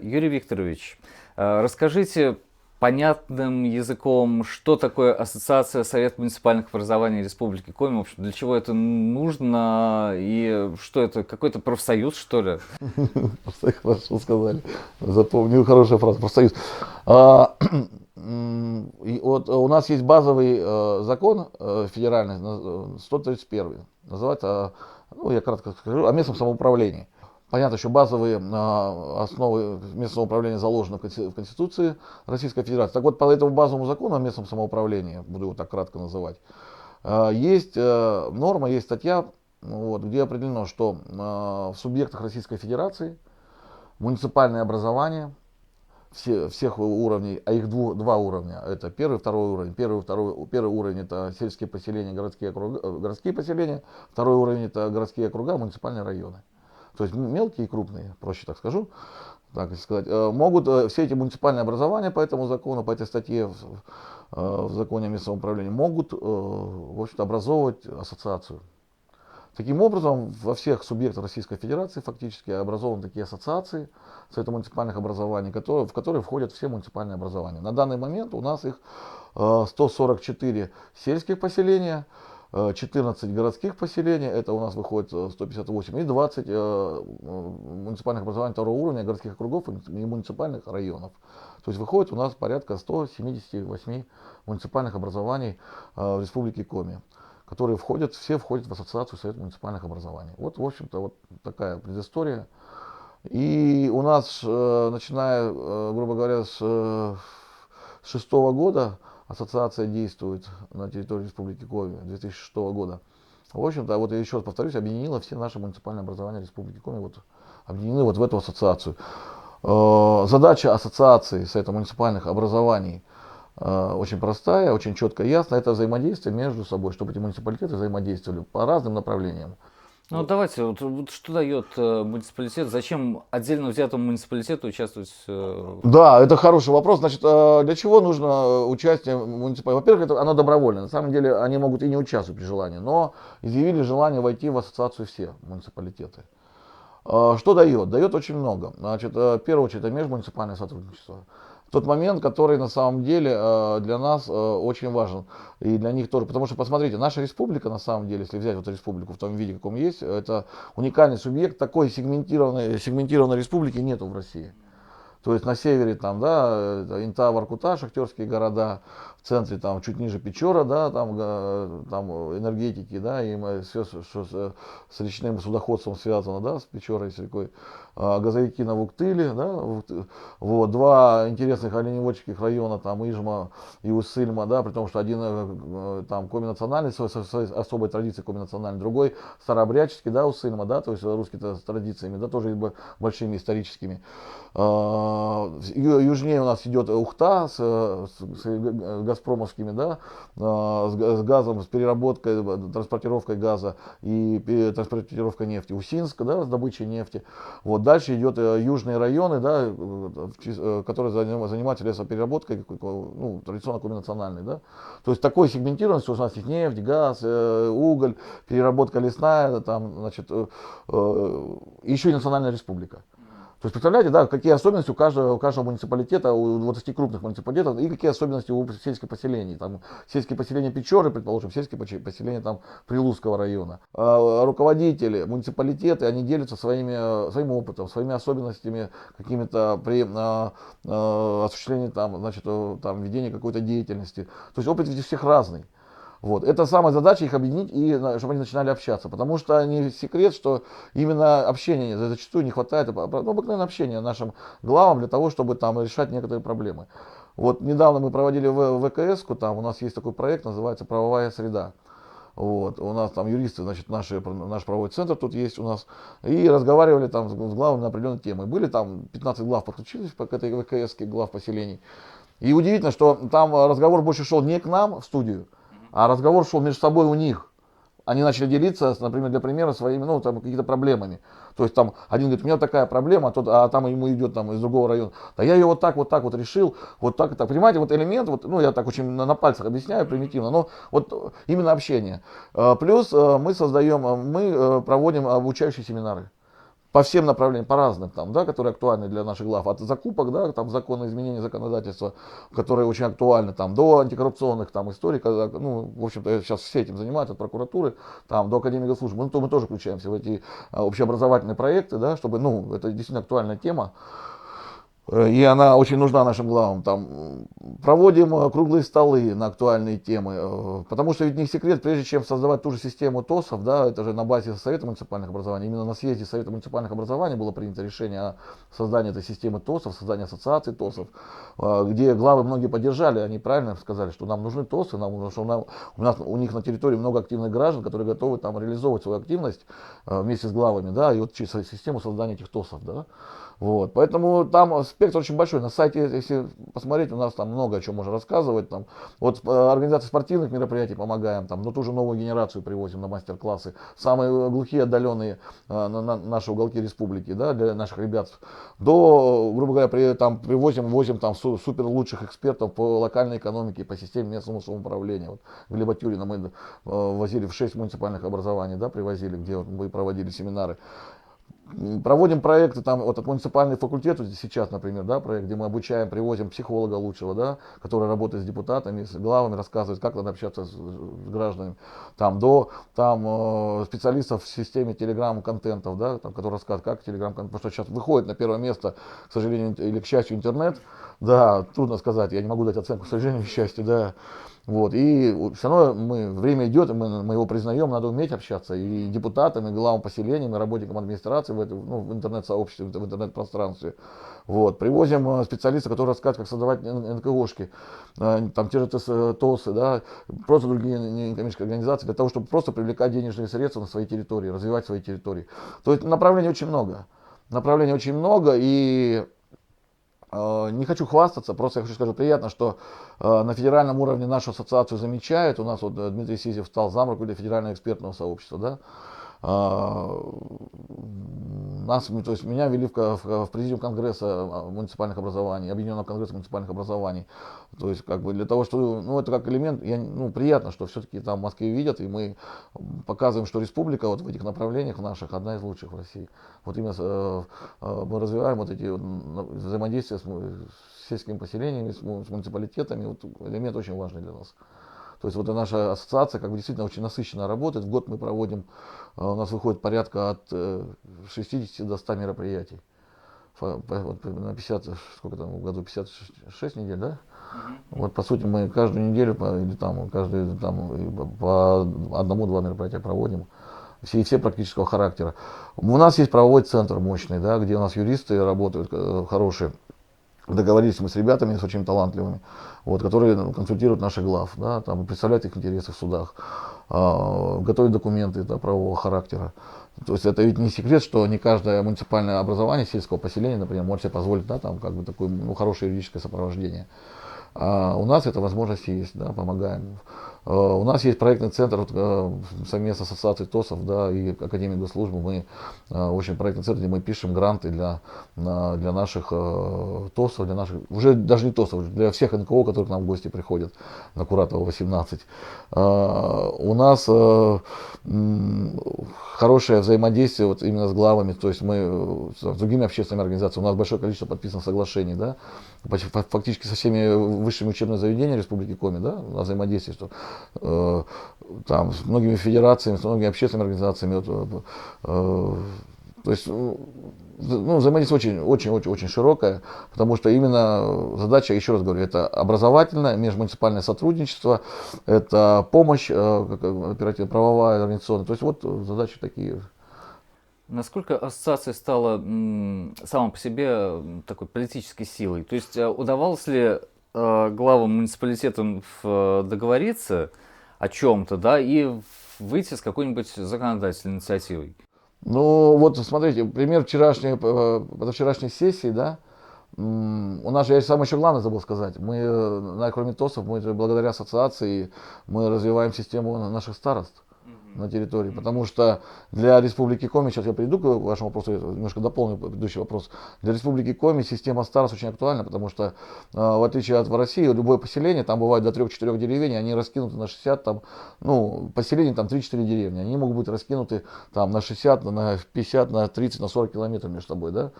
Юрий Викторович, расскажите понятным языком, что такое Ассоциация Совет муниципальных образований Республики Коми, в общем, для чего это нужно и что это, какой-то профсоюз, что ли? Хорошо сказали. Запомнил хорошая фраза. Профсоюз. А, и вот у нас есть базовый закон федеральный, 131. Называется, ну, я кратко скажу, о местном самоуправлении. Понятно, что базовые основы местного управления заложены в Конституции Российской Федерации. Так вот, по этому базовому закону о местном самоуправлении, буду его так кратко называть, есть норма, есть статья, вот, где определено, что в субъектах Российской Федерации муниципальное образование всех уровней, а их два уровня, это первый и второй уровень. Первый уровень это сельские поселения, городские поселения, второй уровень это городские округа, муниципальные районы. То есть мелкие и крупные, проще так скажу, так сказать, могут все эти муниципальные образования по этому закону, по этой статье в законе о местном управлении, могут в общем-то, образовывать ассоциацию. Таким образом, во всех субъектах Российской Федерации фактически образованы такие ассоциации Совета муниципальных образований, в которые входят все муниципальные образования. На данный момент у нас их 144 сельских поселения, 14 городских поселений, это у нас выходит 158, и 20 муниципальных образований второго уровня, городских округов и муниципальных районов. То есть выходит у нас порядка 178 муниципальных образований в Республике Коми, которые все входят в Ассоциацию Совета муниципальных образований. Вот, в общем-то, вот такая предыстория. И у нас, начиная, грубо говоря, с 2006 года, ассоциация действует на территории Республики Коми 2006 года. В общем-то, вот я еще раз повторюсь, объединила все наши муниципальные образования Республики Коми, вот, объединены вот в эту ассоциацию. Задача ассоциации Совета муниципальных образований очень простая, очень четко и ясно. Это взаимодействие между собой, чтобы эти муниципалитеты взаимодействовали по разным направлениям. Ну, давайте, вот что дает муниципалитет, зачем отдельно взятому муниципалитету участвовать? Да, это хороший вопрос. Значит, для чего нужно участие муниципалитета? Во-первых, это оно добровольное. На самом деле они могут и не участвовать при желании, но изъявили желание войти в ассоциацию все муниципалитеты. Что дает? Дает очень много. Значит, в первую очередь, это межмуниципальное сотрудничество. Тот момент, который на самом деле для нас очень важен. И для них тоже. Потому что, посмотрите, наша республика, на самом деле, если взять вот республику в том виде, каком есть, это уникальный субъект. Такой сегментированной республики нету в России. То есть на севере там, да, Инта, Воркута, шахтерские города, в центре там чуть ниже Печора, да, там энергетики, да, и все, что с речным судоходством связано, да, с Печорой, с рекой, газовики на Вуктыле, да, вот, два интересных оленеводческих района, там Ижма и Усыльма, да, при том, что один там коми-национальный, с особой традицией коми-национальной, другой старообрядческий, да, Усыльма, да, то есть русский с традициями, да, тоже большими историческими. Южнее у нас идет Ухта с газпромовскими, да, с газом, с переработкой, транспортировкой газа и транспортировкой нефти. Усинск, да, с добычей нефти. Вот дальше идет южные районы, да, которые занимаются лесопереработкой, ну, традиционно комбинациональной, да. То есть такой сегментированности у нас есть нефть, газ, уголь, переработка лесная, там, значит, еще и национальная республика. То есть, представляете, да, какие особенности у каждого муниципалитета, у 20 крупных муниципалитетов, и какие особенности у сельских поселений. Там, сельские поселения Печоры, предположим, сельские поселения там, Прилузского района. Руководители, муниципалитеты, они делятся своим опытом, своими особенностями какими-то при осуществлении там, значит, там, ведения какой-то деятельности. То есть опыт у всех разный. Вот. Это самая задача их объединить и чтобы они начинали общаться. Потому что не секрет, что именно общения зачастую не хватает, ну, обыкновенное общение нашим главам для того, чтобы там решать некоторые проблемы. Вот недавно мы проводили ВКС-ку, там у нас есть такой проект, называется «Правовая среда». Вот, у нас там юристы, значит, наш правовой центр тут есть у нас, и разговаривали там с главами на определенные темы. Были там 15 глав подключились к этой ВКС-ке, глав поселений. И удивительно, что там разговор больше шел не к нам в студию, а разговор шел между собой у них. Они начали делиться, например, для примера, своими, ну, там, какими-то проблемами. То есть там один говорит, у меня такая проблема, а там ему идет там, из другого района. Да я ее вот так вот решил, вот так и так. Понимаете, вот элемент, вот, ну, я так очень на пальцах объясняю примитивно, но вот именно общение. Плюс мы проводим обучающие семинары. по всем направлениям, по разным, там, да, которые актуальны для наших глав, от закупок, да, там, закона изменения законодательства, которые очень актуальны, там, до антикоррупционных там, историй, когда, ну, в общем-то, сейчас все этим занимаются, от прокуратуры, там, до Академии госслужбы, ну, то мы тоже включаемся в эти общеобразовательные проекты, да, чтобы, ну, это действительно актуальная тема. И она очень нужна нашим главам. Там, проводим круглые столы на актуальные темы. Потому что ведь не секрет, прежде чем создавать ту же систему ТОСов, да, это же на базе Совета муниципальных образований, именно на съезде Совета муниципальных образований было принято решение о создании этой системы ТОСов, создании ассоциаций ТОСов, где главы многие поддержали, они правильно сказали, что нам нужны ТОСы, у них на территории много активных граждан, которые готовы там реализовывать свою активность вместе с главами, да, и вот через систему создания этих ТОСов, да. Вот, поэтому там спектр очень большой. На сайте, если посмотреть, у нас там много о чем можно рассказывать. Там, вот организации спортивных мероприятий помогаем, там, но ту же новую генерацию привозим на мастер-классы. Самые глухие, отдаленные на наши уголки республики, да, для наших ребят. До, грубо говоря, возим там супер лучших экспертов по локальной экономике, по системе местного самоуправления. Вот Глеба Тюрина мы возили в 6 муниципальных образований, да, привозили, где вот мы проводили семинары. Проводим проекты, там, вот от муниципальных факультетов, сейчас, например, да, проект, где мы обучаем, привозим психолога лучшего, да, который работает с депутатами, с главами, рассказывает, как надо общаться с гражданами, там, до специалистов в системе телеграм-контентов, да, там, которые рассказывают, как телеграм-контент, потому что сейчас выходит на первое место, к сожалению, или к счастью, интернет, да, трудно сказать, я не могу дать оценку, к сожалению, к счастью, да. Вот, и все равно время идет, мы его признаем, надо уметь общаться и депутатами, и главам поселениям, и работникам администрации в интернет-сообществе, в интернет-пространстве. Вот, привозим специалистов, которые рассказывают, как создавать НКОшки, там те же ТОСы, да, просто другие некоммерческие организации, для того, чтобы просто привлекать денежные средства на своей территории, развивать свои территории. То есть направлений очень много. Направлений очень много, и не хочу хвастаться, просто я хочу сказать, приятно, что на федеральном уровне нашу ассоциацию замечают. У нас вот Дмитрий Сизев стал замруководителем федерального экспертного сообщества. Да? То есть меня ввели в президиум Конгресса муниципальных образований, Объединенного конгресса муниципальных образований. То есть как бы для того, что, ну, это как элемент, приятно, что все-таки там в Москве видят, и мы показываем, что республика вот в этих направлениях наших одна из лучших в России. Вот именно мы развиваем вот эти взаимодействия с сельскими поселениями, с муниципалитетами. Вот элемент очень важный для нас. То есть вот наша ассоциация как бы действительно очень насыщенно работает. В год мы проводим, у нас выходит порядка от 60 до 100 мероприятий. На 50, сколько там в году, 56 недель, да? Вот по сути мы каждую неделю или там каждый по одному-два мероприятия проводим. Все практического характера. У нас есть правовой центр мощный, да, где у нас юристы работают хорошие. Договорились мы с ребятами, с очень талантливыми, вот, которые консультируют наших глав, да, там, представляют их интересы в судах, готовят документы правового характера. То есть это ведь не секрет, что не каждое муниципальное образование сельского поселения, например, может себе позволить, да, там, как бы такое хорошее юридическое сопровождение. А у нас эта возможность есть, да, помогаем. У нас есть проектный центр совместно с ассоциацией ТОСов, да, и Академией госслужбы. Мы очень проектный центр, где мы пишем гранты для наших ТОСов, для наших, уже даже не ТОСов, для всех НКО, которые к нам в гости приходят на Куратова 18. У нас хорошее взаимодействие вот именно с главами, то есть мы с другими общественными организациями, у нас большое количество подписанных соглашений, да, фактически со всеми высшими учебными заведениями Республики Коми, да, на взаимодействие, что там с многими федерациями, с многими общественными организациями, то есть взаимодействие очень широкое, потому что именно задача, еще раз говорю, это образовательное, межмуниципальное сотрудничество, это помощь оперативно-правовая, организационная, то есть вот задачи такие. Насколько ассоциация стала сама по себе такой политической силой? То есть удавалось ли главам муниципалитетам договориться о чем-то, да, и выйти с какой-нибудь законодательной инициативой? Ну вот смотрите, пример позавчерашней сессии, да, у нас же, я самое еще главное забыл сказать, мы, кроме ТОСов, мы благодаря ассоциации, мы развиваем систему наших старост. на территории, потому что для Республики Коми, сейчас я приду к вашему вопросу, я немножко дополню предыдущий вопрос, для Республики Коми система старост очень актуальна, потому что в отличие от в России, любое поселение, там бывает до 3-4 деревень, они раскинуты на 60, там, ну, поселений там 3-4 деревни, они могут быть раскинуты там на 60, на 50, на 30, на 40 километров между собой, да,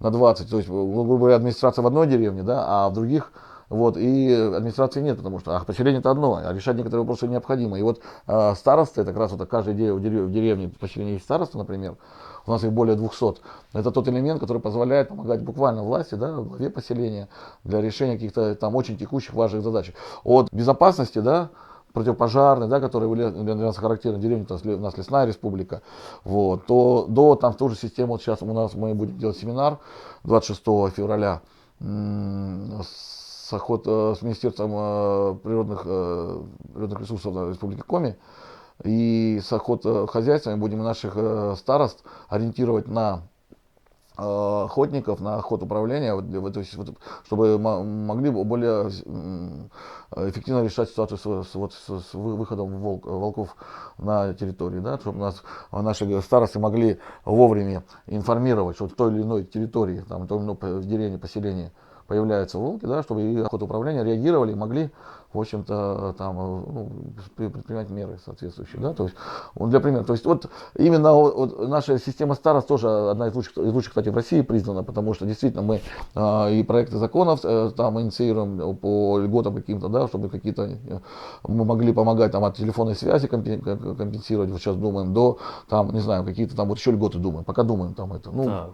на 20, то есть, грубо говоря, администрация в одной деревне, да, а в других вот, и администрации нет, потому что поселение-то одно, а решать некоторые вопросы необходимо. И вот старосты, это как раз вот каждая идея в деревне поселения есть староста, например, у нас их более 200. Это тот элемент, который позволяет помогать буквально власти, да, главе поселения для решения каких-то там очень текущих важных задач. От безопасности, да, противопожарной, да, которые для нас характерны, деревня, у нас лесная республика, вот, то до там ту же систему, вот сейчас мы будем делать семинар 26 февраля с Министерством природных ресурсов Республики Коми и с охотхозяйствами будем наших старост ориентировать на охотников, на охотуправление, чтобы могли более эффективно решать ситуацию с выходом волков на территории, да, чтобы наши старосты могли вовремя информировать, что в той или иной территории, там, в той или иной деревне, поселении появляются волки, да, чтобы и охотуправление реагировали и могли, в общем-то, там, ну, предпринимать меры соответствующие, да, то есть, для примера, то есть, вот именно вот наша система старост тоже одна из лучших, кстати, в России признана, потому что действительно мы и проекты законов там инициируем по льготам каким-то, да, чтобы какие-то мы могли помогать там от телефонной связи компенсировать, вот сейчас думаем, до там, не знаю, какие-то там вот еще льготы думаем, пока думаем там это, ну, да.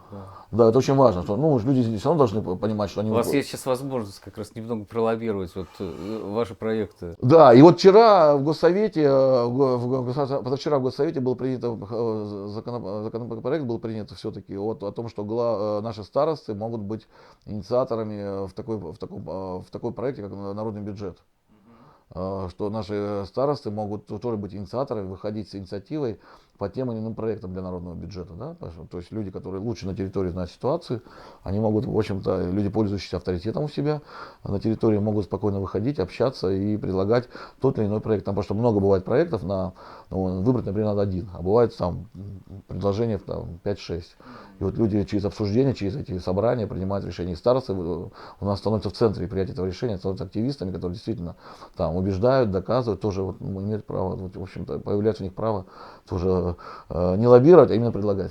Да, это очень важно, что, ну, люди все равно должны понимать, что они... У вас есть сейчас возможность как раз немного пролоббировать вот ваши проекты. Да, и вот вчера в Госсовете, позавчера в Госсовете был принят законопроект, был принят все-таки о том, что наши старосты могут быть инициаторами в такой проекте, как народный бюджет. Что наши старосты могут тоже быть инициаторами, выходить с инициативой по тем или иным проектам для народного бюджета. Да? То есть люди, которые лучше на территории знают ситуацию, они могут, в общем-то, люди, пользующиеся авторитетом у себя на территории, могут спокойно выходить, общаться и предлагать тот или иной проект. Там, потому что много бывает проектов, выбрать, например, надо один, а бывает там предложение там, 5-6. И вот люди через обсуждение, через эти собрания принимают решения. И старосты у нас становятся в центре принятия этого решения, становятся активистами, которые действительно там убеждают, доказывают, тоже вот, имеют право, в общем-то, появляется у них право тоже не лоббировать, а именно предлагать.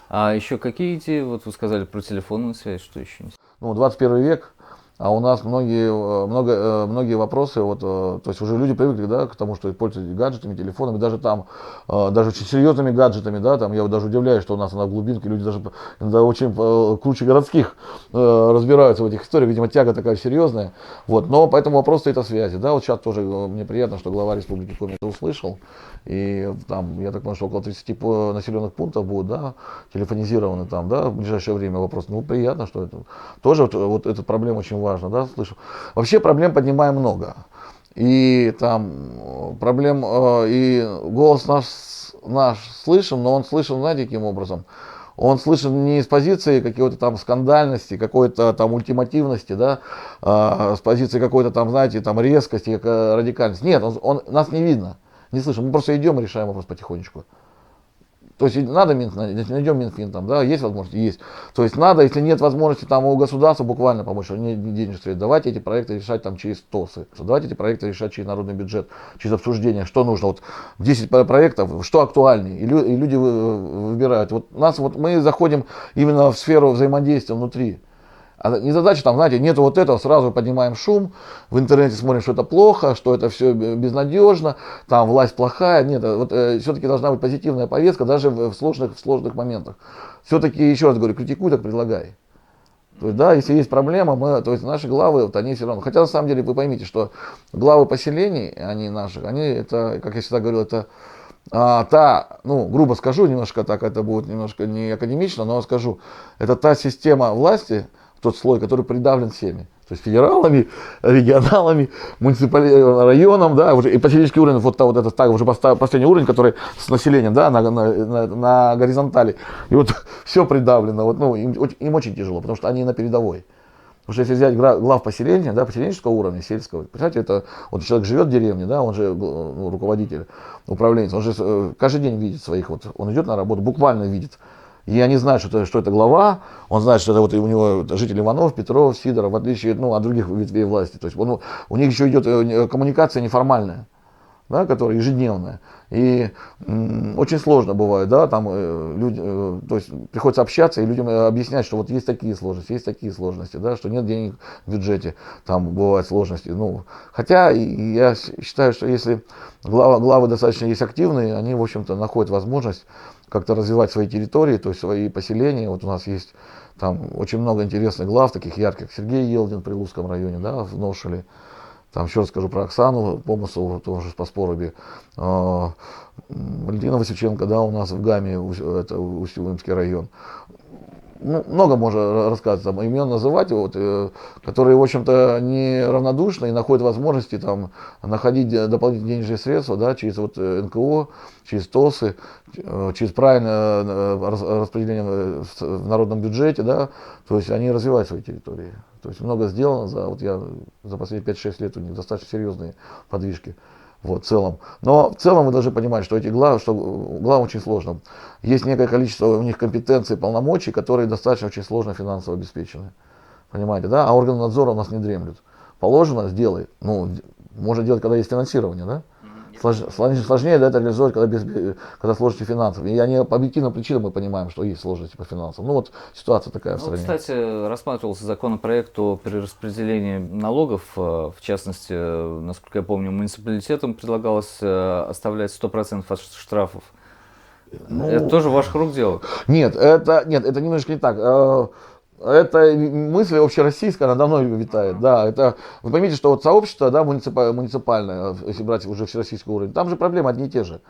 А еще какие идеи, вот вы сказали про телефонную связь, что еще? Ну, 21 век, а у нас многие вопросы, вот, то есть уже люди привыкли, да, к тому, что пользуются гаджетами, телефонами, даже там, даже очень серьезными гаджетами, да, там я вот даже удивляюсь, что у нас на глубинке люди даже иногда очень круче городских разбираются в этих историях, видимо, тяга такая серьезная, вот, но по этому вопросу стоит о связи, да, вот сейчас тоже мне приятно, что глава Республики Коми это услышал, и там, я так понимаю, что около 30 населенных пунктов будут, да, телефонизированы там, да, в ближайшее время вопрос, ну, приятно, что это, тоже вот эта проблема очень важна, да, слышу. Вообще проблем поднимаем много, и там проблем, и голос наш слышен, но он слышен, знаете, каким образом? Он слышен не с позиции какой-то там скандальности, какой-то там ультимативности, да, с позиции какой-то там, знаете, там резкости, радикальности. Нет, нас не видно, не слышим. Мы просто идем и решаем вопрос потихонечку. То есть надо найдем Минфин, там, да, есть возможность, есть. То есть надо, если нет возможности там у государства буквально помочь, что нет денежных средств, давайте эти проекты решать там через ТОСы, давайте эти проекты решать через народный бюджет, через обсуждение, что нужно. Вот 10 проектов, что актуальнее, и люди выбирают. Вот мы заходим именно в сферу взаимодействия внутри. А не задача там, знаете, нету вот этого, сразу поднимаем шум, в интернете смотрим, что это плохо, что это все безнадежно, там власть плохая. Нет, вот все-таки должна быть позитивная повестка даже в сложных моментах. Все-таки, еще раз говорю, критикуй, так предлагай. То есть, да, если есть проблема, то есть наши главы, вот они все равно. Хотя на самом деле вы поймите, что главы поселений, они это, как я всегда говорил, это грубо скажу, немножко так, это будет немножко не академично, но скажу, это та система власти, тот слой, который придавлен всеми. То есть федералами, регионалами, муниципальным районом, да, уже и поселенческий уровень, вот это так, уже последний уровень, который с населением, да, на горизонтали. И вот все придавлено. Вот, им очень тяжело, потому что они на передовой. Потому что если взять глав поселения, да, поселенческого уровня, сельского, представляете, это вот человек живет в деревне, да, он же ну, руководитель, управленец, он же каждый день видит своих, вот, он идет на работу, буквально видит. И они знают, что это глава, он знает, что это вот у него житель Иванов, Петров, Сидоров, в отличие ну, от других ветвей власти. То есть у них еще идет коммуникация неформальная, да, которая ежедневная. И очень сложно бывает, да, там люди, то есть приходится общаться и людям объяснять, что вот есть такие сложности, да, что нет денег в бюджете, там бывают сложности. Ну, хотя я считаю, что если главы достаточно есть активные, они, в общем-то, находят возможность как-то развивать свои территории, то есть свои поселения. Вот у нас есть там очень много интересных глав, таких ярких. Сергей Елдин в Прилузском районе, да, в Ношеле. Там еще расскажу про Оксану Помыслову, тоже по Споруби. Валентина Васюченко, да, у нас в Гаме, это Усть-Илимский район. Ну, много можно рассказывать, там, имен называть, вот, которые, в общем-то, не равнодушны и находят возможности там, находить дополнительные денежные средства, да, через вот, НКО, через ТОСы, через правильное распределение в народном бюджете, да, то есть они развивают свои территории. То есть много сделано, за последние 5-6 лет у них достаточно серьезные подвижки. Вот, в целом. Но в целом вы должны понимать, что главам очень сложно. Есть некое количество у них компетенций, полномочий, которые достаточно очень сложно финансово обеспечены. Понимаете, да? А органы надзора у нас не дремлют. Положено, сделай. Ну, можно делать, когда есть финансирование, да? Сложнее да, это реализовать, когда сложности финансов. И они по объективным причинам мы понимаем, что есть сложности по финансам. Ну вот ситуация такая в стране. Кстати, рассматривался законопроект о перераспределении налогов. В частности, насколько я помню, муниципалитетам предлагалось оставлять 100% от штрафов. Ну, это тоже ваших рук дело? Нет, это немножко не так. Это мысль общероссийская, она давно витает. Да, это, вы поймите, что вот сообщество да, муниципальное, если брать уже всероссийский уровень, там же проблемы одни и те же.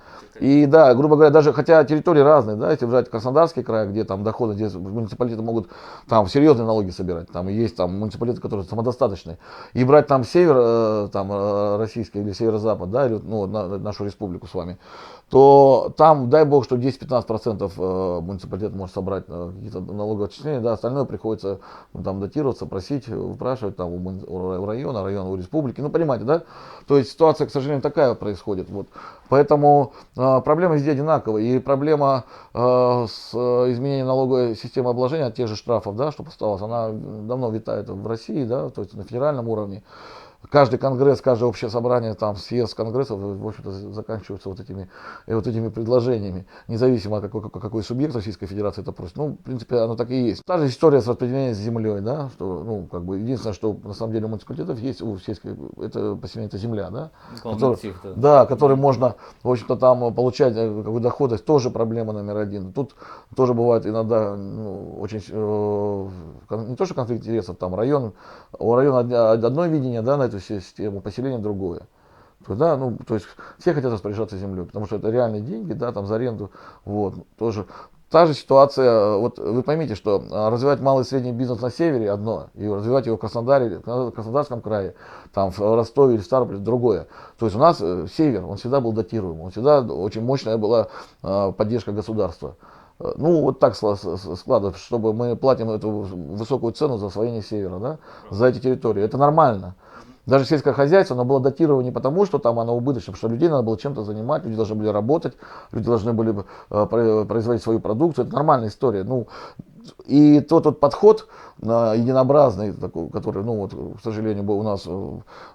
И да, грубо говоря, даже хотя территории разные, да, если брать Краснодарский край, где там доходы, где муниципалитеты могут там серьезные налоги собирать, там есть там муниципалитеты, которые самодостаточные, и брать там север, там российский или северо-запад, да, или ну, нашу республику с вами, то там, дай бог, что 10-15% муниципалитет может собрать какие-то налоговые отчисления, да, остальное приходится ну, там датироваться, просить, выпрашивать там у района, у республики, ну понимаете, да? То есть ситуация, к сожалению, такая происходит. Вот. Поэтому проблема везде одинаковая. И проблема с изменением налоговой системы обложения от тех же штрафов, да, что осталось, она давно витает в России, да, то есть на федеральном уровне. Каждый конгресс, каждое общее собрание, там, съезд конгрессов, в общем-то, заканчиваются вот этими предложениями, независимо от какой субъект Российской Федерации это просит. Ну, в принципе, оно так и есть. Та же история с распределением землей, да, что, ну, как бы, единственное, что на самом деле у муниципалитетов есть, у сельской, это поселение, это земля, да, который можно, в общем-то, там получать какую доходность, тоже проблема номер один. Тут тоже бывает иногда, ну, очень, не то, что конфликт интересов, там, у района одно видение, да, на эту систему, поселение другое. Да, ну, то есть все хотят распоряжаться землей, потому что это реальные деньги, да, там за аренду. Вот, тоже. Та же ситуация, вот вы поймите, что развивать малый и средний бизнес на севере одно, и развивать его в Краснодаре, в Краснодарском крае, там в Ростове или в Ставрополе другое. То есть у нас север, он всегда был датируем, он всегда очень мощная была поддержка государства. Ну, вот так складывается, чтобы мы платим эту высокую цену за освоение севера, да, за эти территории. Это нормально. Даже сельское хозяйство, оно было датировано не потому, что там оно убыточно, потому что людей надо было чем-то занимать, люди должны были работать, люди должны были производить свою продукцию. Это нормальная история. Ну, и тот подход единообразный, такой, который, ну, вот, к сожалению, у нас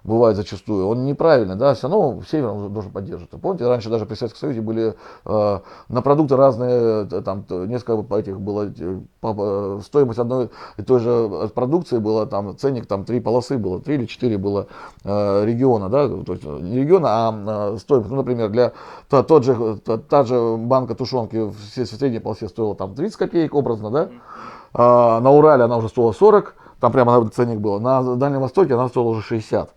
бывает зачастую, он неправильный, да, все равно север он должен поддерживать. Помните, раньше даже при Советском Союзе были на продукты разные, там несколько этих было, стоимость одной и той же продукции была, там ценник, там 3 полосы было, 3 или 4 было региона, да, то есть не региона, а стоимость, ну, например, та же банка тушенки в средней полосе стоила там 30 копеек образно, да, на Урале она уже стоила 40, там прямо ценник был, на Дальнем Востоке она стоила уже 60.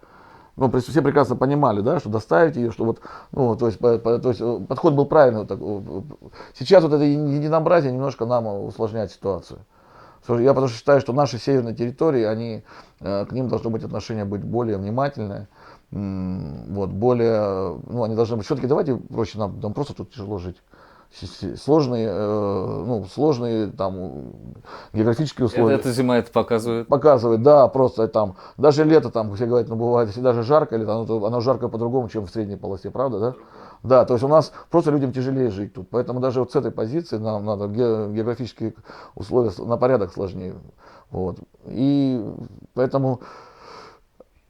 Ну, все прекрасно понимали, да, что доставить ее, что вот, ну, то есть подход был правильный. Сейчас вот это единообразие немножко нам усложняет ситуацию. Я потому что считаю, что наши северные территории, к ним должно быть отношение быть более внимательное, вот, более, ну, они должны быть, все-таки давайте проще, нам просто тут тяжело жить. сложные, ну, сложные там географические условия. Это зима это показывает. Показывает, да, просто там, даже лето там, все говорят, ну бывает, если даже жарко лето, оно жарко по-другому, чем в средней полосе, правда, да? Да, то есть у нас просто людям тяжелее жить тут, поэтому даже вот с этой позиции нам надо географические условия на порядок сложнее, вот, и поэтому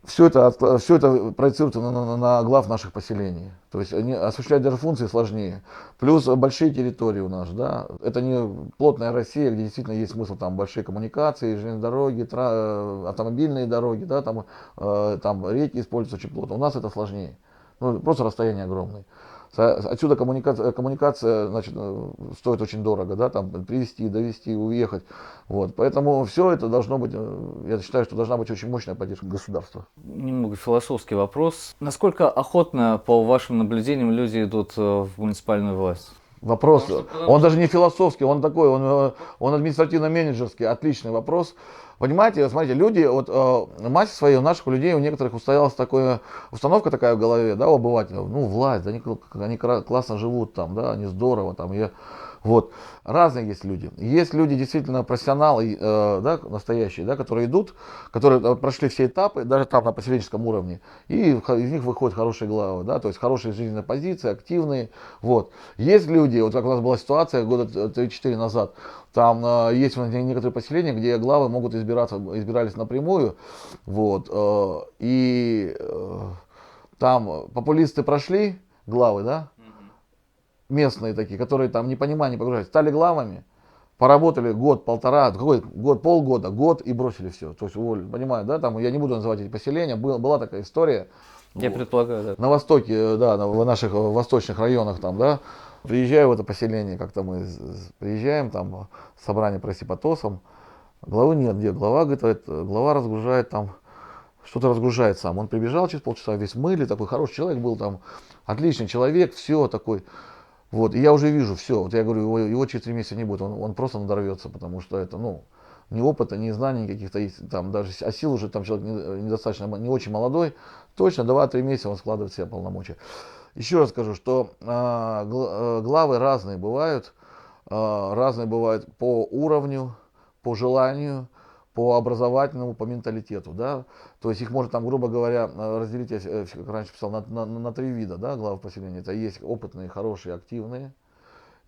все это проецируется на глав наших поселений. То есть они осуществлять даже функции сложнее. Плюс большие территории у нас, да. Это не плотная Россия, где действительно есть смысл там большие коммуникации, железные дороги, автомобильные дороги, да, там реки используются очень плотно. У нас это сложнее. Ну, просто расстояние огромное. Отсюда коммуникация, значит, стоит очень дорого, да, там привезти, довести, уехать. Вот. Поэтому все это должно быть, я считаю, что должна быть очень мощная поддержка государства. Немного философский вопрос. Насколько охотно, по вашим наблюдениям, люди идут в муниципальную власть? Вопрос, он даже не философский, он такой, он административно-менеджерский, отличный вопрос. Понимаете, смотрите, люди, вот в массе своей у наших людей, у некоторых устоялась такая установка такая в голове, да, у обывателя, ну, власть, да, они классно живут там, да, они здорово там, вот. Разные есть люди. Есть люди действительно профессионалы, да, настоящие, да, которые идут, которые прошли все этапы, даже там на поселенческом уровне, и из них выходят хорошие главы, да, то есть хорошие жизненные позиции, активные. Вот. Есть люди, вот как у нас была ситуация года 3-4 назад, там есть некоторые поселения, где главы могут избирались напрямую, вот, там популисты прошли, главы, да, местные такие, которые там непонимание погружают, стали главами, поработали год-полтора, какой год, полгода, год и бросили все. То есть уволили, понимаю, да, там я не буду называть эти поселения, была такая история. Я предполагаю, да. На востоке, да, в наших восточных районах там, да, приезжаю в это поселение, как-то мы приезжаем, там собрание провести по ТОСам, главы нет, где глава, говорит, глава разгружает там, что-то разгружает сам. Он прибежал через полчаса, весь в мыле, такой хороший человек был там, отличный человек, все такой. Вот, и я уже вижу все. Вот я говорю, его через 3 месяца не будет, он просто надорвется, потому что это, ну, ни опыта, ни знаний каких-то есть, там даже, а сил уже там человек недостаточно, не очень молодой, точно 2-3 месяца он складывает в себя полномочия. Еще раз скажу, что главы разные бывают по уровню, по желанию, по образовательному, по менталитету, да, то есть их можно там, грубо говоря, разделить, я как раньше писал, на 3 вида, да, глав поселения. Это есть опытные, хорошие, активные,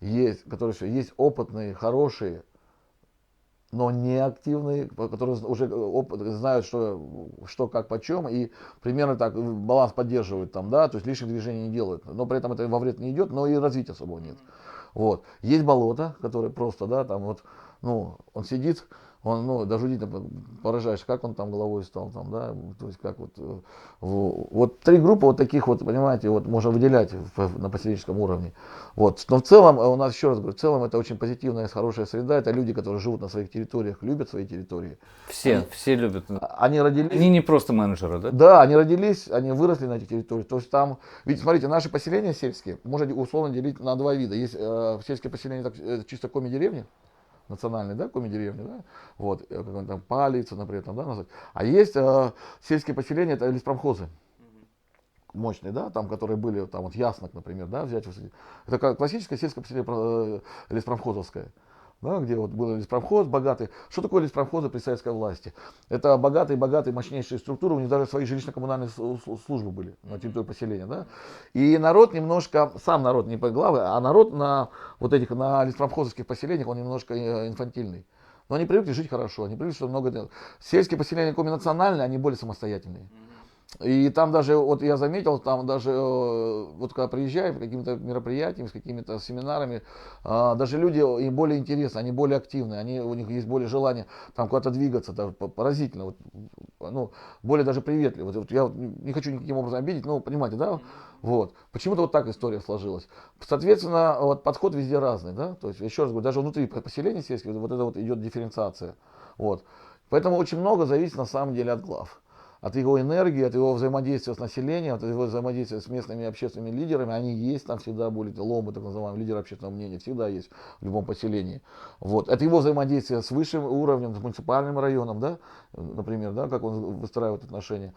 есть опытные, хорошие, но не активные, которые уже знают, что как, почем, и примерно так баланс поддерживают там, да, то есть лишних движений не делают, но при этом это во вред не идет, но и развития особого нет. Вот. Есть болото, которое просто, да, там вот, ну, он сидит, он, ну, даже удивительно поражаешься, как он там головой стал, там, да, то есть как вот 3 группы вот таких вот, понимаете, вот можно выделять на поселенческом уровне. Вот. Но в целом, у нас, еще раз говорю, в целом это очень позитивная, хорошая среда, это люди, которые живут на своих территориях, любят свои территории. Все любят. Они родились... Они не просто менеджеры, да? Да, они родились, они выросли на этих территориях. То есть там, ведь смотрите, наши поселения сельские можно условно делить на 2 вида. Есть сельские поселения, так, чисто коми-деревни, национальные, да, коми-деревни, да, вот, как там, Палица, например, там, да, назвать. А есть сельские поселения, это леспромхозы мощные, да, там, которые были, там, вот Яснок, например, да, взять. Это классическое сельское поселение леспромхозовское. Да, где вот был леспромхоз богатый. Что такое леспромхозы при советской власти? Это богатые, мощнейшие структуры, у них даже свои жилищно-коммунальные службы были на территории поселения. Да? И народ немножко, сам народ, не по главы, а народ на вот этих, на леспромхозовских поселениях, он немножко инфантильный. Но они привыкли жить хорошо, они привыкли, что много... Сельские поселения комбинациональные, они более самостоятельные. И там даже, вот я заметил, там даже, вот когда приезжаем к каким-то мероприятиям, с какими-то семинарами, даже люди им более интересны, они более активны, у них есть более желание там куда-то двигаться, даже поразительно, вот, ну, более даже приветливо. Вот я не хочу никаким образом обидеть, но понимаете, да? Вот. Почему-то вот так история сложилась. Соответственно, вот подход везде разный, да? То есть, еще раз говорю, даже внутри поселений сельских вот это вот идет дифференциация. Вот. Поэтому очень много зависит на самом деле от глав. От его энергии, от его взаимодействия с населением, от его взаимодействия с местными общественными лидерами. Они есть там всегда были, ломы, так называемые, лидеры общественного мнения, всегда есть в любом поселении. Вот. Это его взаимодействие с высшим уровнем, с муниципальным районом, да, например, да, как он выстраивает отношения.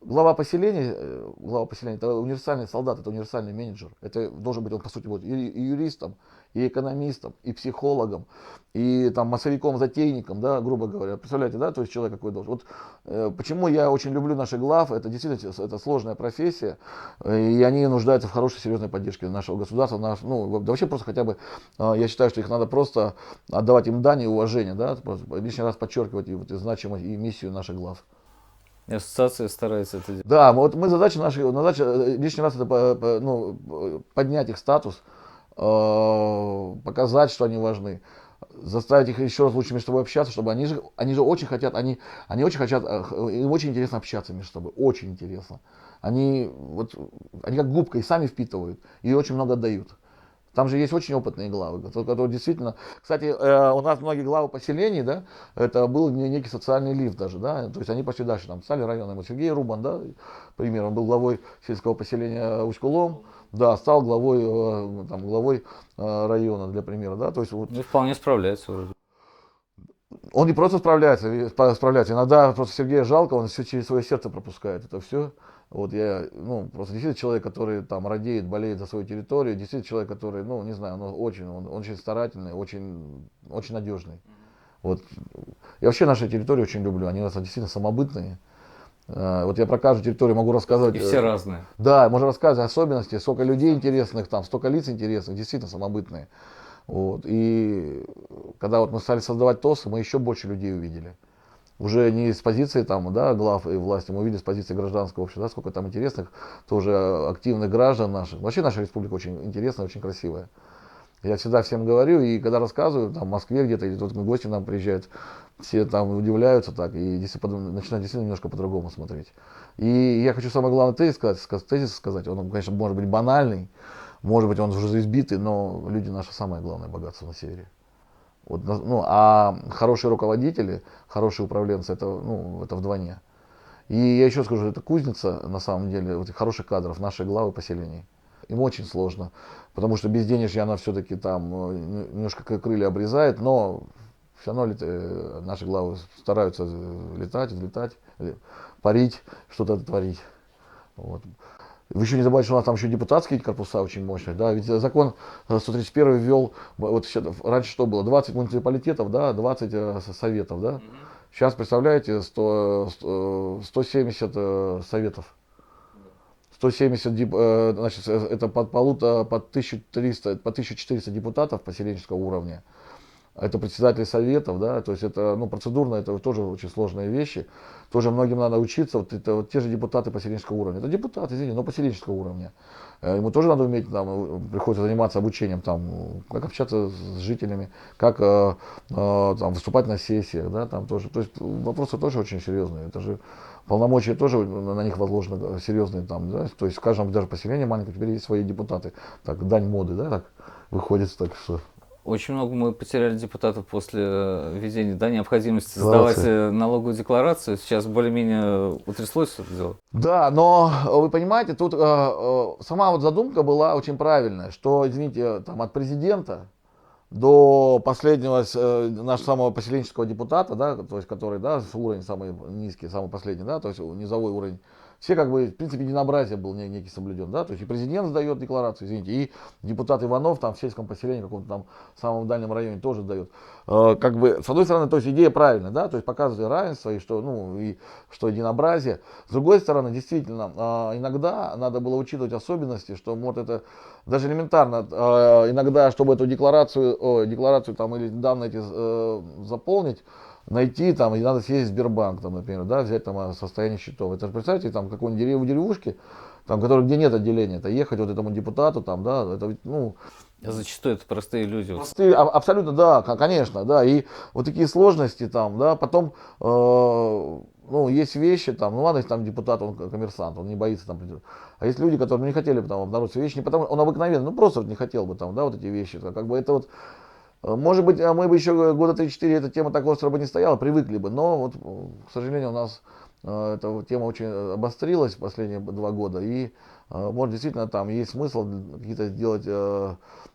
глава поселения это универсальный солдат, это универсальный менеджер. Это должен быть, он по сути будет и юристом, и экономистом, и психологом, и там массовиком-затейником, да, грубо говоря. Представляете, да, то есть человек какой должен. Вот почему я очень люблю наших глав, это действительно это сложная профессия, и они нуждаются в хорошей, серьезной поддержке нашего государства, ну, да вообще просто хотя бы, я считаю, что их надо просто отдавать им дань и уважение, да, лишний раз подчеркивать и, вот, и значимость и миссию наших глав. И ассоциация старается это делать. Да, вот мы задача лишний раз это поднять их статус, показать, что они важны, заставить их еще раз лучше между собой общаться, чтобы они же очень хотят, они очень хотят, им очень интересно общаться между собой, очень интересно. Они как губка и сами впитывают, и очень много дают. Там же есть очень опытные главы, которые действительно... Кстати, у нас многие главы поселений, да, это был некий социальный лифт даже, да, то есть они пошли дальше, там стали районами. Сергей Рубан, да, пример, он был главой сельского поселения Усть-Кулом, да, стал главой района, для примера, да, то есть вот, Ну, вполне справляется вроде. он не просто справляется, иногда просто Сергея жалко, он все через свое сердце пропускает это все. Вот я, ну, просто действительно человек, который там радеет, болеет за свою территорию, действительно человек, который, ну, не знаю, он очень старательный, очень надежный. Вот. Я вообще наши территории очень люблю, они у нас действительно самобытные. Вот я про каждую территорию могу рассказывать. И все разные. Да, можно рассказывать особенности, сколько людей интересных там, столько лиц интересных, действительно самобытные. Вот. И когда вот мы стали создавать ТОСы, мы еще больше людей увидели. Уже не с позиции там, да, глав и власти, мы увидели с позиции гражданского общества, да, сколько там интересных, тоже активных граждан наших. Вообще наша республика очень интересная, очень красивая. Я всегда всем говорю, и когда рассказываю, там, в Москве где-то, или тут гости нам приезжают, все там удивляются так, и начинают действительно немножко по-другому смотреть. И я хочу самый главный тезис сказать, он, конечно, может быть банальный, может быть, он уже избитый, но люди наше самое главное богатство на севере. Вот, ну, а хорошие руководители, хорошие управленцы, это вдвойне. И я еще скажу, это кузница, на самом деле, вот, хороших кадров, наши главы поселений. Им очень сложно, потому что безденежье, она все-таки там немножко крылья обрезает, но все равно наши главы стараются летать, взлетать, парить, что-то творить. Вот. Вы еще не забывайте, что у нас там еще депутатские корпуса очень мощные, да, ведь закон 131 ввел, вот раньше что было, 20 муниципалитетов, да, 20 советов, да, сейчас, представляете, 170 советов, 170, значит, это по 1300, по 1400 депутатов поселенческого уровня. Это председатели советов, да, то есть это, ну, процедурно, это тоже очень сложные вещи. Тоже многим надо учиться, вот это вот те же депутаты поселенческого уровня. Это депутаты, извините, но поселенческого уровня. Ему тоже надо уметь, там, приходится заниматься обучением, там, как общаться с жителями, как там, выступать на сессиях, да, там тоже. То есть вопросы тоже очень серьезные. Это же полномочия тоже на них возложены серьезные там, да. То есть в каждом даже поселении маленьком теперь есть свои депутаты. Так, дань моды, да, так выходит, так что. Очень много мы потеряли депутатов после введения, да, необходимости сдавать налоговую декларацию. Сейчас более-менее утряслось это дело. Да, но вы понимаете, тут сама вот задумка была очень правильная, что, извините, там от президента до последнего нашего самого поселенческого депутата, да, то есть который, да, уровень самый низкий, самый последний, да, то есть низовой уровень, все как бы, в принципе, единообразие был некий соблюден, да, то есть и президент сдает декларацию, извините, и депутат Иванов там в сельском поселении, каком-то там самом дальнем районе тоже сдает. Как бы, с одной стороны, то есть идея правильная, да, то есть показывает равенство и что, ну, и что единообразие. С другой стороны, действительно, иногда надо было учитывать особенности, что, может, это даже элементарно, иногда, чтобы эту декларацию там или данные эти заполнить, найти там, и надо съездить в Сбербанк, там, например, да, взять там состояние счетов. Это же, представьте, там какой-нибудь деревушке, там, где нет отделения, это ехать вот этому депутату, там, да, это, ну... Зачастую это простые люди. Простые, абсолютно, да, конечно, да, и вот такие сложности там, да, потом, ну, есть вещи там, ну, ладно, если там депутат, он коммерсант, он не боится там, а есть люди, которые, ну, не хотели бы там обнаружить свои вещи, не потому, он обыкновенный, ну, просто вот не хотел бы там, да, вот эти вещи, как бы это вот. Может быть, мы бы еще года 3-4 эта тема так остро бы не стояла, привыкли бы, но вот, к сожалению, у нас эта тема очень обострилась в последние 2 года, и может действительно там есть смысл какие-то сделать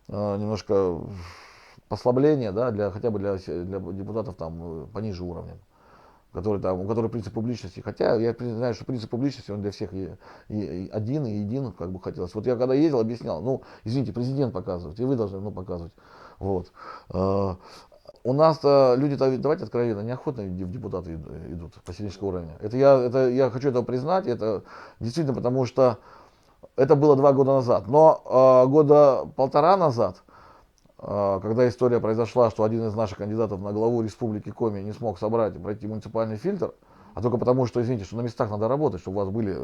немножко послабления, да, хотя бы для депутатов там пониже уровня. у которой принцип публичности. Хотя я знаю, что принцип публичности, он для всех и один, и един, как бы хотелось. Вот я когда ездил, объяснял, ну, извините, президент показывает, и вы должны, ну, показывать. Вот. У нас люди, давайте откровенно, неохотно в депутаты идут поселенческого уровня. Я хочу это признать, это действительно, потому что это было 2 года назад. Но года 1,5 назад, когда история произошла, что один из наших кандидатов на главу Республики Коми не смог собрать и пройти муниципальный фильтр, а только потому, что, извините, что на местах надо работать, чтобы у вас были,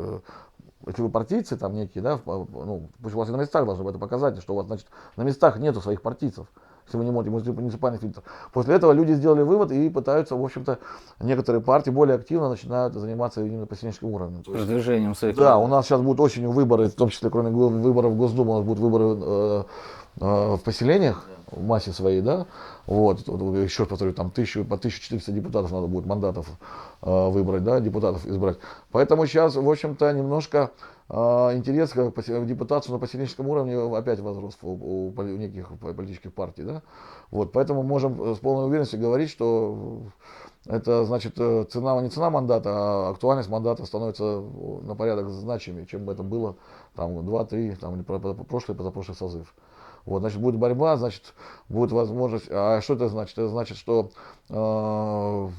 если вы партийцы там некие, да, ну, пусть у вас и на местах должны это показать, что у вас, значит, на местах нету своих партийцев, если вы не можете муниципальный фильтр. После этого люди сделали вывод и пытаются, в общем-то, некоторые партии более активно начинают заниматься именно поселенческим уровнем. Продвижением своих. Да, у нас сейчас будут осенью выборы, в том числе, кроме выборов в Госдуму, у нас будут выборы в поселениях, в массе своей, да, вот, еще раз повторю, там по 1400 депутатов надо будет мандатов выбрать, да, депутатов избрать. Поэтому сейчас, в общем-то, немножко интерес к депутатству на поселенческом уровне опять возрос у неких политических партий, да, вот, поэтому можем с полной уверенностью говорить, что это значит не цена мандата, а актуальность мандата становится на порядок значимее, чем бы это было там 2-3, там, или прошлый, позапрошлый созыв. Вот, значит, будет борьба, значит, будет возможность. А что это значит? Это значит, что глава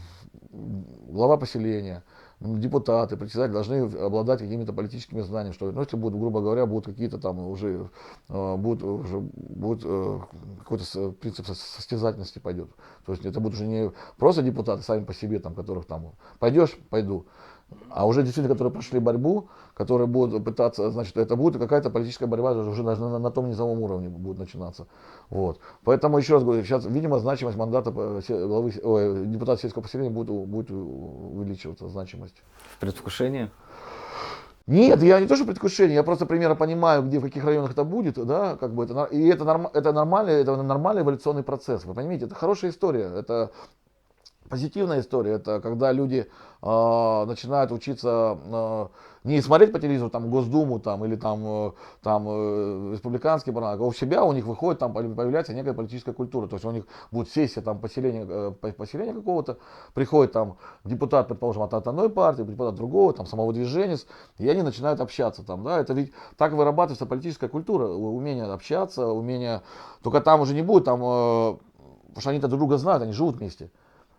поселения, депутаты, председатели должны обладать какими-то политическими знаниями, что, ну, если будут, грубо говоря, будут какие-то там будет какой-то принцип состязательности пойдет. То есть это будут уже не просто депутаты сами по себе, там, которых там пойдешь, пойду. А уже действительно, которые прошли борьбу, которые будут пытаться, значит, это будет какая-то политическая борьба уже даже на том низовом уровне будет начинаться. Вот. Поэтому еще раз говорю, сейчас, видимо, значимость мандата депутата сельского поселения будет увеличиваться, значимость. В предвкушении? Нет, я не то, что предвкушение, я просто примерно понимаю, где, в каких районах это будет, да, как бы это нормальный эволюционный процесс. Вы понимаете, это хорошая история, это позитивная история, это когда люди начинают учиться не смотреть по телевизору там Госдуму там, или там республиканский парламент, а у себя у них выходит, там появляется некая политическая культура. То есть у них будет сессия там поселения какого-то, приходит там депутат, предположим, от одной партии, депутат другого, там самовыдвиженец, и они начинают общаться там, да, это ведь так вырабатывается политическая культура, умение общаться, умение, только там уже не будет там, потому что они-то друг друга знают, они живут вместе.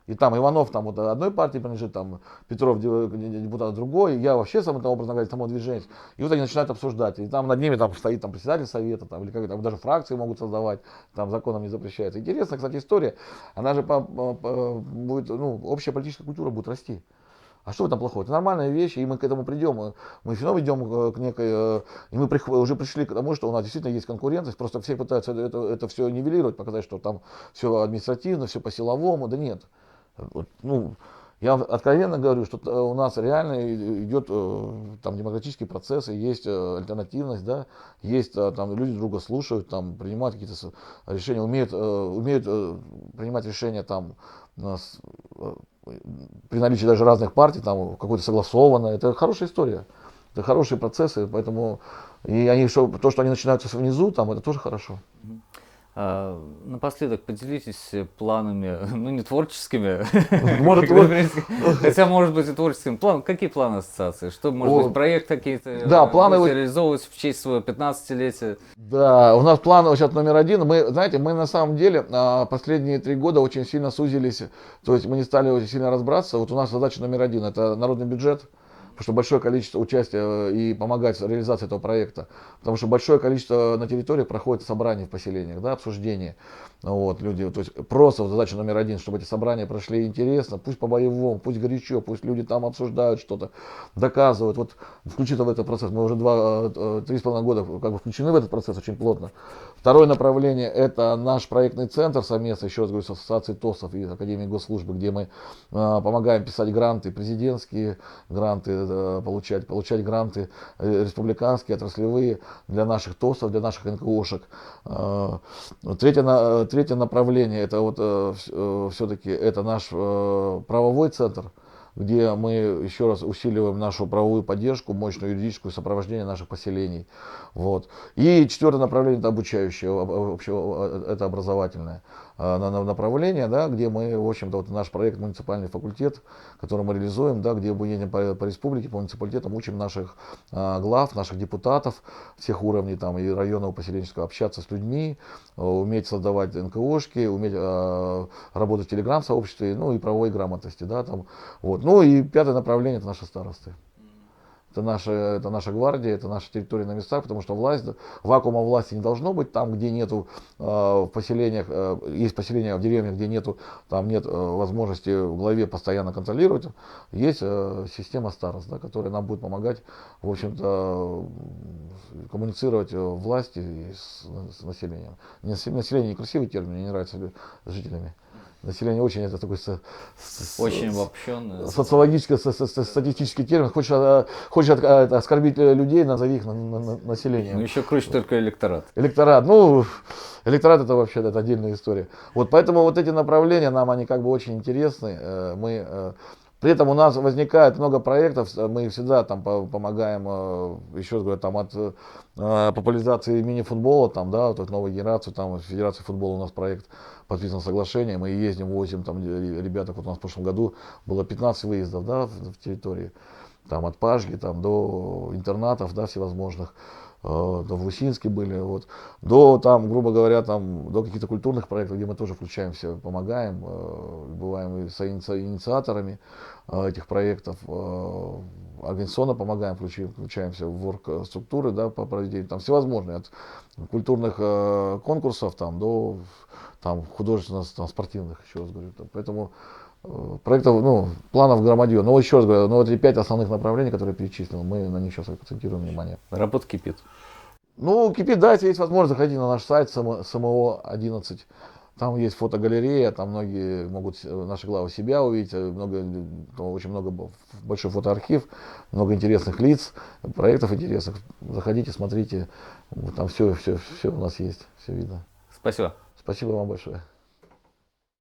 И там Иванов там вот одной партии принадлежит, там Петров депутат другой, я вообще сам это образно говоря самодвиженец. И вот они начинают обсуждать. И там над ними там стоит там председатель совета, там, или как-то даже фракции могут создавать, там законом не запрещается. Интересная, кстати, история. Она же будет, ну, общая политическая культура будет расти. А что в этом плохого? Это нормальная вещь, и мы к этому придем. Мы все равно идем к некой... И мы уже пришли к тому, что у нас действительно есть конкурентность, просто все пытаются это все нивелировать, показать, что там все административно, все по-силовому. Да нет. Ну, я откровенно говорю, что у нас реально идет там демократический процесс, и есть альтернативность, да, есть там люди друга слушают, там принимают какие-то решения, умеют принимать решения там при наличии даже разных партий, там какое-то согласованное. Это хорошая история, это хорошие процессы, поэтому и то, что они начинаются внизу, там это тоже хорошо. Напоследок поделитесь планами, ну не творческими, Может, хотя может быть и творческими. Какие планы ассоциации? Что, может быть, проект какие-то реализовывать в честь своего 15-летия? Да, у нас планы сейчас №1. Мы на самом деле последние 3 года очень сильно сузились, то есть мы не стали очень сильно разбраться. Вот у нас задача №1 это народный бюджет. Потому что большое количество участия и помогать в реализации этого проекта. Потому что большое количество на территории проходит собраний в поселениях, да, обсуждения. Вот, люди, то есть просто задача номер 1, чтобы эти собрания прошли интересно, пусть по-боевому, пусть горячо, пусть люди там обсуждают что-то, доказывают. Вот включиться в этот процесс. Мы уже 3,5 года как бы включены в этот процесс очень плотно. Второе направление это наш проектный центр совместно, еще раз говорю, с Ассоциацией ТОСов и Академией Госслужбы, где мы помогаем писать гранты, президентские гранты, получать гранты республиканские, отраслевые для наших ТОСов, для наших НКОшек. Третье направление это вот все-таки это наш правовой центр, где мы еще раз усиливаем нашу правовую поддержку, мощную юридическую сопровождение наших поселений. Вот. И 4-е направление это обучающее, это образовательное. направления, да, где мы, в общем-то, вот наш проект «Муниципальный факультет», который мы реализуем, да, где мы едем по республике, по муниципалитетам, учим наших глав, наших депутатов всех уровней, там, и районного, поселенческого, общаться с людьми, уметь создавать НКОшки, уметь работать в телеграм-сообществе, ну, и правовой грамотности, да, там, вот. Ну, и пятое направление – это наши старосты. Это наша гвардия, это наша территория на местах, потому что вакуума власти не должно быть там, где нету в поселениях, есть поселения в деревнях, где нету, там нет возможности в главе постоянно контролировать. Есть система старост, да, которая нам будет помогать, в общем-то, коммуницировать власти с населением. Население некрасивый термин, мне не нравится с жителями. Население очень, это такой Очень обобщенный. социологический, статистический термин. Хочешь оскорбить людей, назови их населением. Ну, еще круче только электорат. Электорат, ну, электорат это вообще это отдельная история. Вот поэтому вот эти направления нам они как бы очень интересны. При этом у нас возникает много проектов, мы всегда там помогаем, еще раз говорю, там от популяризации мини-футбола, там, да, вот новой генерации, там в Федерации футбола у нас проект подписан соглашение, мы ездим, возим, там, ребята, вот у нас в прошлом году было 15 выездов, да, в территории, там, от Пашги, там, до интернатов, да, всевозможных, до в Лусинске были, вот, до, там, грубо говоря, там, до каких-то культурных проектов, где мы тоже включаемся, помогаем, бываем и инициаторами этих проектов, организационно помогаем, включаемся в оргструктуры, да, по проведению, там, всевозможные, от культурных конкурсов, там, до, там, художественных, там, спортивных, еще раз говорю, поэтому проектов, ну, планов громадье. Но еще раз говорю, ну, вот эти 5 основных направлений, которые я перечислил, мы на них сейчас акцентируем внимание. Работа кипит. Ну, кипит, да, если есть возможность, заходить на наш сайт СМО 11. Там есть фотогалерея, там многие могут наши главы себя увидеть, очень много, большой фотоархив, много интересных лиц, проектов интересных. Заходите, смотрите, там все у нас есть, все видно. Спасибо. Спасибо вам большое.